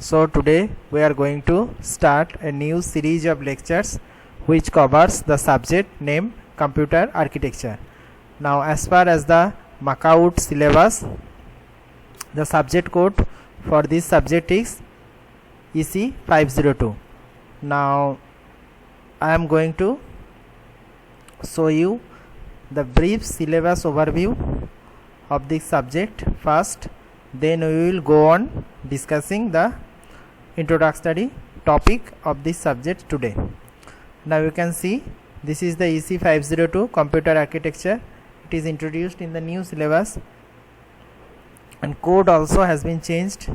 So today we are going to start a new series of lectures which covers the subject named computer architecture. Now as far as the Makaut syllabus, the subject code for this subject is EC 502. Now I am going to show you the brief syllabus overview of this subject first, then we will go on discussing the introductory topic of this subject today. Now you can see this is the EC 502 computer architecture. It is introduced in the new syllabus and code also has been changed,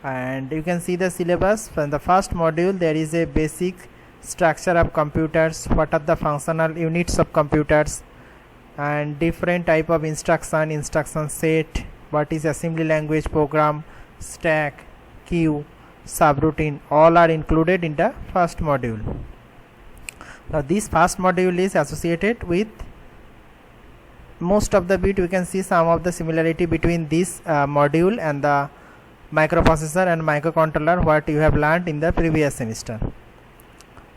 and you can see the syllabus. From the first module there is a basic structure of computers, what are the functional units of computers, and different type of instruction set, what is assembly language, program, stack, queue, subroutine, all are included in the first module. Now this first module is associated with most of the bit. We can see some of the similarity between this module and the microprocessor and microcontroller what you have learned in the previous semester.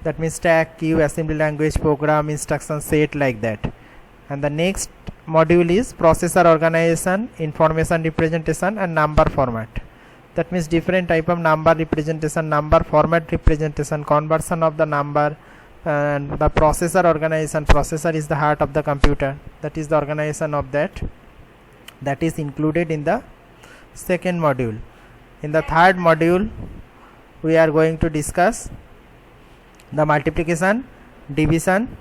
That means stack, queue, assembly language, program, instruction set, like that. And the next module is processor organization, information representation and number format. That means different type of number representation, number format representation, conversion of the number, and the processor organization. Processor is the heart of the computer, that is the organization of that is included in the second module. In the third module we are going to discuss the multiplication, division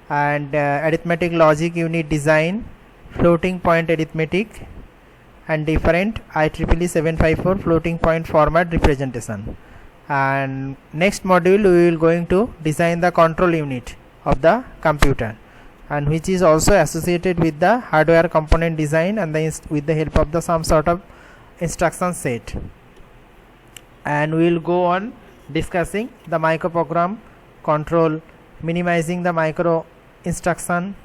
and arithmetic logic unit design, floating point arithmetic and different IEEE 754 floating point format representation. And next module we will going to design the control unit of the computer, and which is also associated with the hardware component design and with the help of the some sort of instruction set. And we will go on discussing the microprogram control, minimizing the micro instruction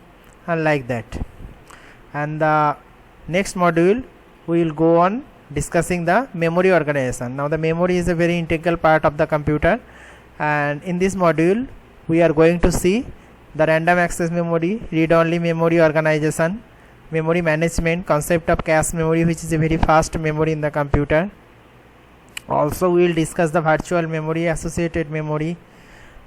and like that. And the next module we will go on discussing the memory organization. Now the memory is a very integral part of the computer, and in this module we are going to see the random access memory, read-only memory organization, memory management, concept of cache memory which is a very fast memory in the computer. Also we will discuss the virtual memory, associated memory,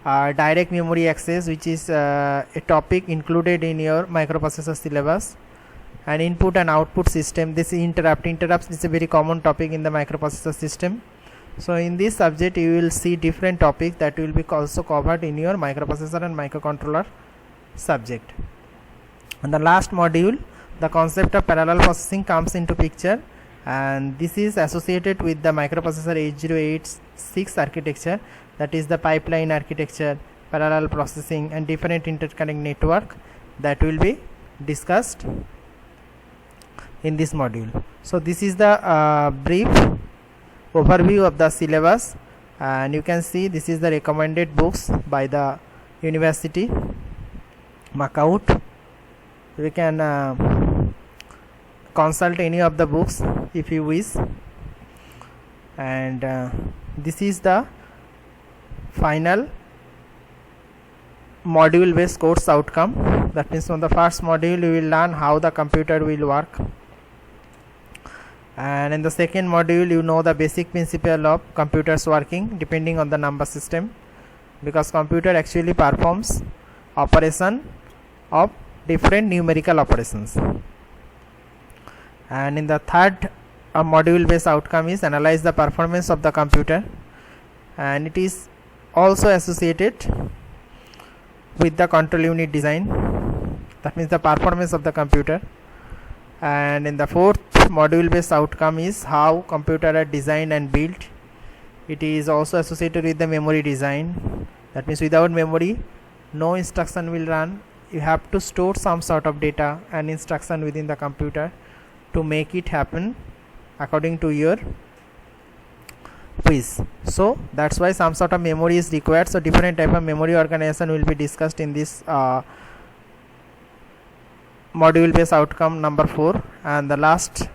direct memory access which is a topic included in your microprocessor syllabus, and input and output system. This interrupts is a very common topic in the microprocessor system. So in this subject you will see different topics that will be also covered in your microprocessor and microcontroller subject. And the last module, the concept of parallel processing comes into picture, and this is associated with the microprocessor 8086 architecture, that is the pipeline architecture, parallel processing and different interconnect network that will be discussed in this module. So this is the brief overview of the syllabus, and you can see this is the recommended books by the University Makaut. We can consult any of the books if you wish. And this is the final module based course outcome. That means from the first module you will learn how the computer will work, and in the second module you know the basic principle of computers working depending on the number system, because computer actually performs operation of different numerical operations. And in the third module based outcome is analyze the performance of the computer, and it is also associated with the control unit design, that means the performance of the computer. And in the fourth module based outcome is how computer are designed and built. It is also associated with the memory design, that means without memory no instruction will run. You have to store some sort of data and instruction within the computer to make it happen according to your wish. So that's why some sort of memory is required. So different type of memory organization will be discussed in this module based outcome number 4, and the last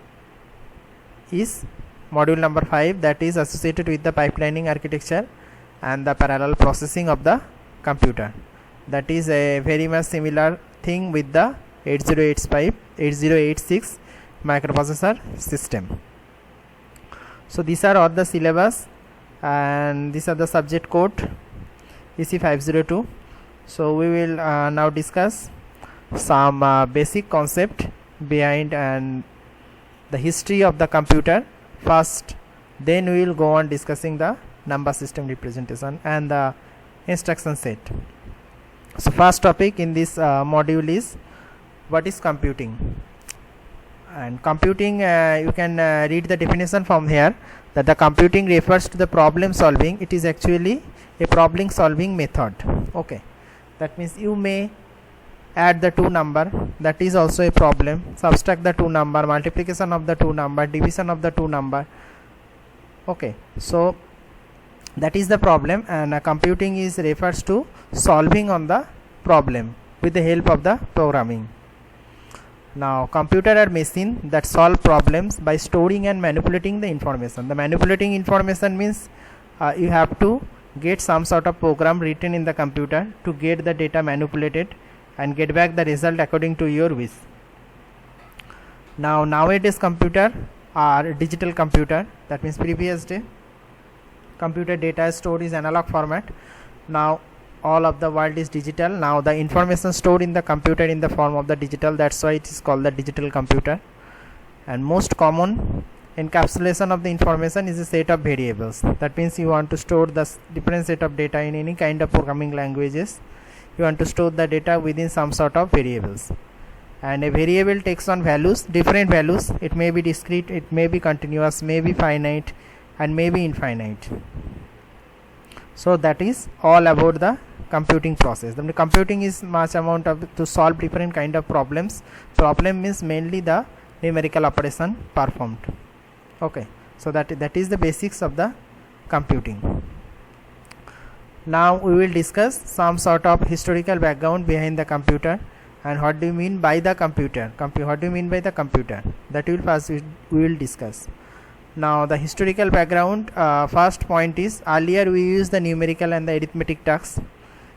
is module number 5, that is associated with the pipelining architecture and the parallel processing of the computer. That is a very much similar thing with the 8086 microprocessor system. So these are all the syllabus and these are the subject code EC502. So we will now discuss some basic concept behind and the history of the computer first, then we will go on discussing the number system representation and the instruction set. So first topic in this module is what is computing. And computing, you can read the definition from here, that the computing refers to the problem solving. It is actually a problem solving method. Okay, that means you may add the two number, that is also a problem, subtract the two number, multiplication of the two number, division of the two number. Okay, so that is the problem, and computing is refers to solving on the problem with the help of the programming. Now computer are machine that solve problems by storing and manipulating the information. The manipulating information means you have to get some sort of program written in the computer to get the data manipulated and get back the result according to your wish. Now nowadays computer are digital computer, that means previous day computer data stored is analog format. Now all of the world is digital. Now the information stored in the computer in the form of the digital, that's why it is called the digital computer. And most common encapsulation of the information is a set of variables. That means you want to store the different set of data in any kind of programming languages. You want to store the data within some sort of variables, and a variable takes on values, different values. It may be discrete, it may be continuous, may be finite, and may be infinite. So that is all about the computing process. The computing is much amount of to solve different kind of problems. Problem means mainly the numerical operation performed. Okay, so that is the basics of the computing. Now we will discuss some sort of historical background behind the computer and what do you mean by the computer. What do you mean by the computer? That will first we will discuss. Now the historical background, first point is earlier we used the numerical and the arithmetic tasks.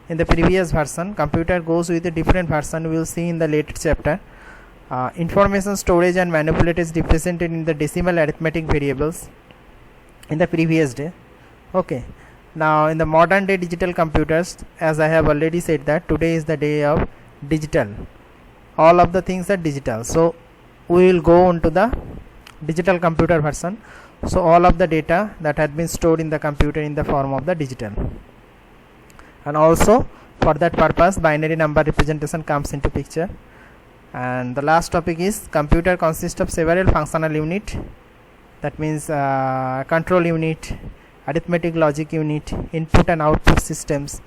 In the previous version, computer goes with a different version. We will see in the later chapter. Information storage and manipulation is represented in the decimal arithmetic variables in the previous day. Okay. Now in the modern day digital computers, as I have already said that today is the day of digital. All of the things are digital. So we will go on to the digital computer version. So all of the data that had been stored in the computer in the form of the digital. And also for that purpose binary number representation comes into picture. And the last topic is computer consists of several functional unit, that means control unit, arithmetic logic unit, input and output systems.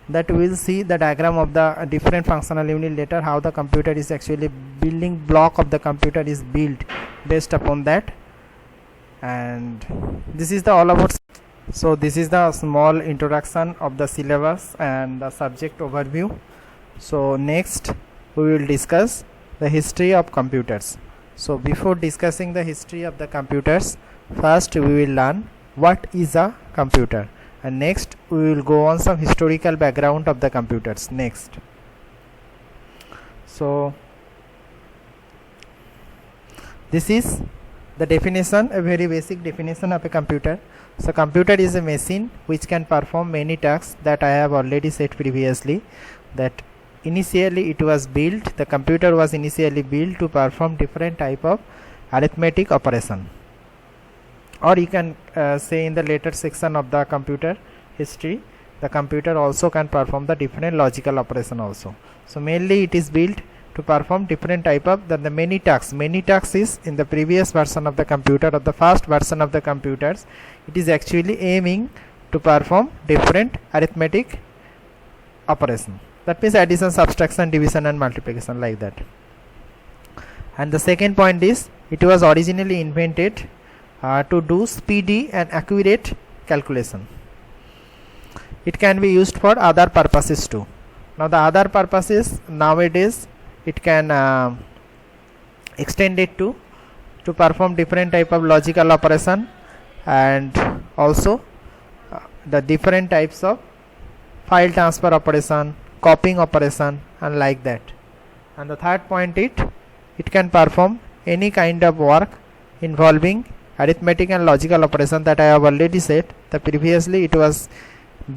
That we will see the diagram of the different functional unit later, how the computer is actually building block of the computer is built based upon that. And this is the all about. So this is the small introduction of the syllabus and the subject overview. So next we will discuss the history of computers. So before discussing the history of the computers, first we will learn what is a computer, and next we will go on some historical background of the computers next. So this is the definition, a very basic definition of a computer. So computer is a machine which can perform many tasks that I have already said previously, that initially it was built, the computer was initially built to perform different type of arithmetic operation, or you can say in the later section of the computer history, the computer also can perform the different logical operation also. So mainly it is built to perform different type of the many tasks. Many tasks is in the previous version of the computer, or the first version of the computers, it is actually aiming to perform different arithmetic operation. That means addition, subtraction, division and multiplication, like that. And the second point is it was originally invented to do speedy and accurate calculation. It can be used for other purposes too. Now the other purposes nowadays, it can extend it to to perform different type of logical operation, and also the different types of file transfer operation, copying operation, and like that. And the third point, it can perform any kind of work involving arithmetic and logical operation that I have already said. The previously it was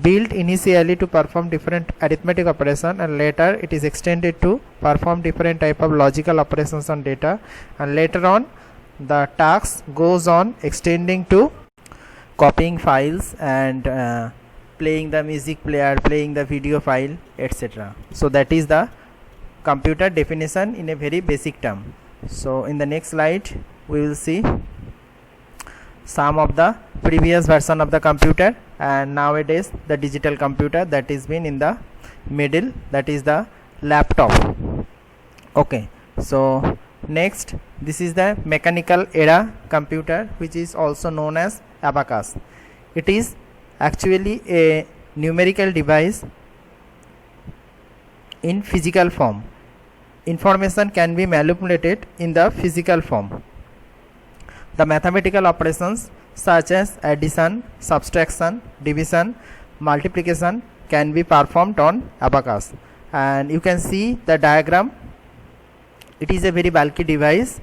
built initially to perform different arithmetic operation, and later it is extended to perform different type of logical operations on data, and later on the task goes on extending to copying files and playing the music player, playing the video file, etc. So that is the computer definition in a very basic term. So in the next slide we will see some of the previous version of the computer, and nowadays the digital computer that is been in the middle, that is the laptop. Okay, so next, this is the mechanical era computer, which is also known as abacus. It is actually a numerical device in physical form. Information can be manipulated in the physical form. The mathematical operations such as addition, subtraction, division, multiplication can be performed on abacus. And you can see the diagram. It is a very bulky device,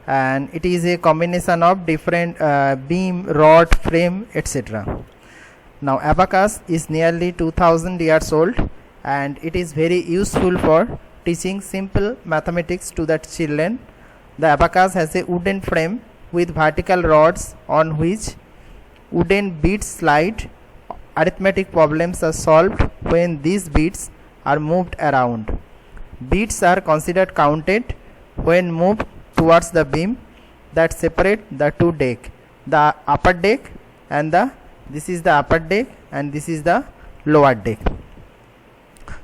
and it is a combination of different beam, rod, frame, etc. Now abacus is nearly 2000 years old, and it is very useful for teaching simple mathematics to the children. The abacus has a wooden frame with vertical rods on which wooden beads slide. Arithmetic problems are solved when these beads are moved around. Beads are considered counted when moved towards the beam that separate the two deck, the upper deck and this is the upper deck and this is the lower deck.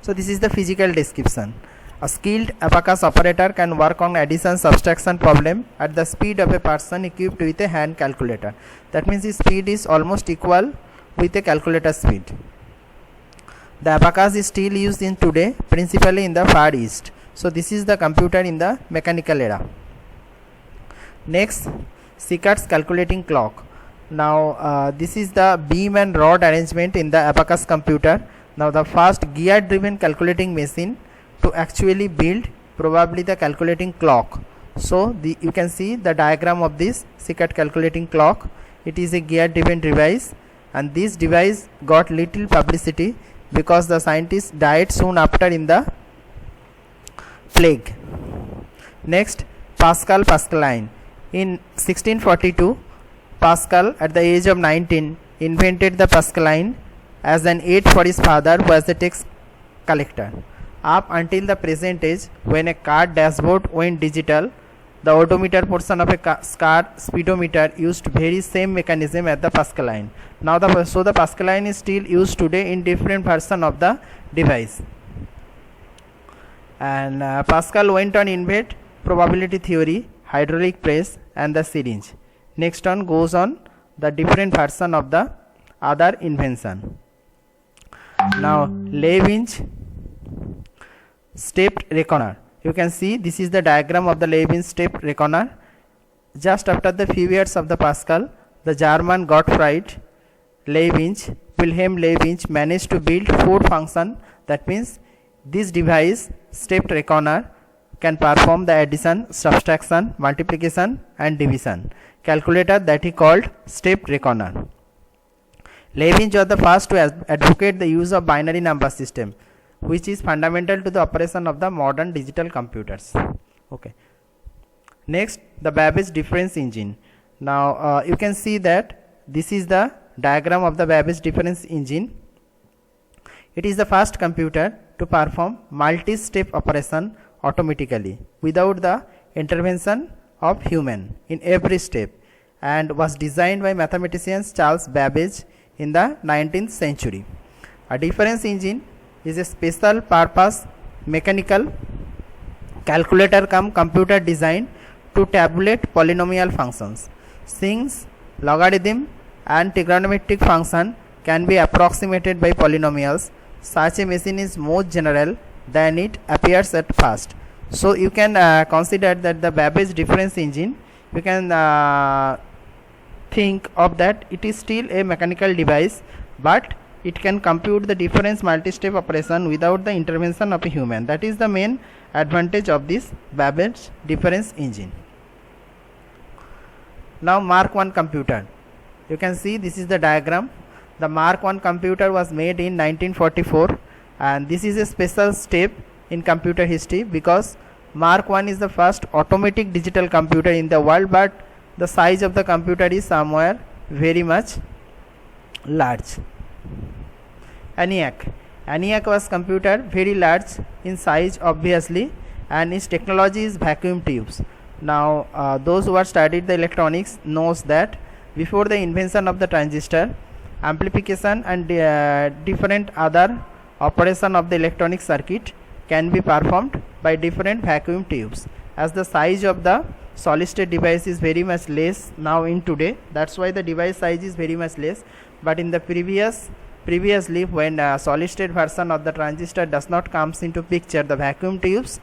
So this is the physical description. A skilled abacus operator can work on addition subtraction problem at the speed of a person equipped with a hand calculator. That means the speed is almost equal with a calculator speed. The abacus is still used in today, principally in the Far East. So this is the computer in the mechanical era. Next, Sickert's calculating clock. Now this is the beam and rod arrangement in the abacus computer. Now the first gear driven calculating machine to actually build probably the calculating clock. So you can see the diagram of this Sickert calculating clock. It is a gear driven device, and this device got little publicity because the scientist died soon after in the plague. Next, Pascaline. In 1642, Pascal at the age of 19 invented the Pascaline as an aid for his father, who was a tax collector. Up until the present age, when a car dashboard went digital, the odometer portion of a car speedometer used very same mechanism as the Pascaline. Now the Pascaline is still used today in different version of the device. And Pascal went on invent probability theory, hydraulic press and the syringe. Next on goes on the different version of the other invention. Now Levin stepped reckoner. You can see this is the diagram of the Levin step reckoner. Just after the few years of the Pascal, the German Gottfried Leibniz, Wilhelm Leibniz, managed to build 4 functions. That means this device, stepped reckoner, can perform the addition, subtraction, multiplication and division. Calculator that he called stepped reckoner. Leibniz was the first to advocate the use of binary number system, which is fundamental to the operation of the modern digital computers. Okay. Next, the Babbage difference engine. Now you can see that this is the diagram of the Babbage difference engine. It is the first computer to perform multi-step operation automatically without the intervention of human in every step, and was designed by mathematician Charles Babbage in the 19th century. A difference engine is a special purpose mechanical calculator cum computer designed to tabulate polynomial functions. Since logarithm and trigonometric function can be approximated by polynomials, such a machine is more general than it appears at first. So you can consider that the Babbage difference engine we can think of that it is still a mechanical device, but it can compute the difference multi-step operation without the intervention of a human. That is the main advantage of this Babbage difference engine. Now Mark I computer. You can see this is the diagram. The Mark I computer was made in 1944, and this is a special step in computer history because Mark I is the first automatic digital computer in the world, but the size of the computer is somewhere very much large. ENIAC was computer very large in size obviously, and its technology is vacuum tubes. Now those who have studied the electronics knows that before the invention of the transistor, amplification and different other operation of the electronic circuit can be performed by different vacuum tubes. As the size of the solid state device is very much less now in today, that's why the device size is very much less, but in the previously when solid state version of the transistor does not comes into picture, the vacuum tubes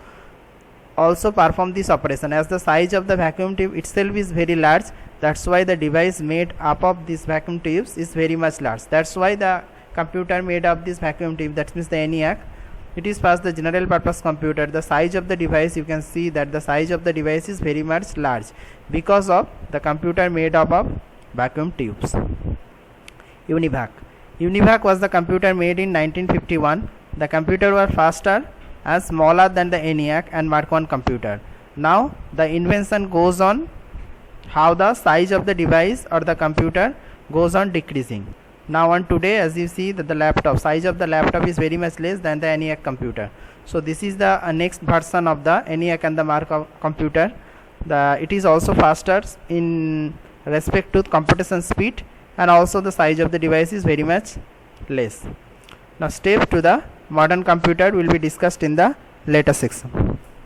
also perform this operation. As the size of the vacuum tube itself is very large, that's why the device made up of these vacuum tubes is very much large. That's why the computer made up this vacuum tube, that means the ENIAC, it is first the general purpose computer. The size of the device, you can see that the size of the device is very much large because of the computer made up of vacuum tubes. UNIVAC was the computer made in 1951. The computer was faster and smaller than the ENIAC and Mark I computer. Now the invention goes on how the size of the device or the computer goes on decreasing. Now on today, as you see that the laptop size of the laptop is very much less than the ENIAC computer. So this is the next version of the ENIAC and the Mark I computer. It is also faster in respect to computation speed, and also the size of the device is very much less. Now step to the modern computer will be discussed in the later section.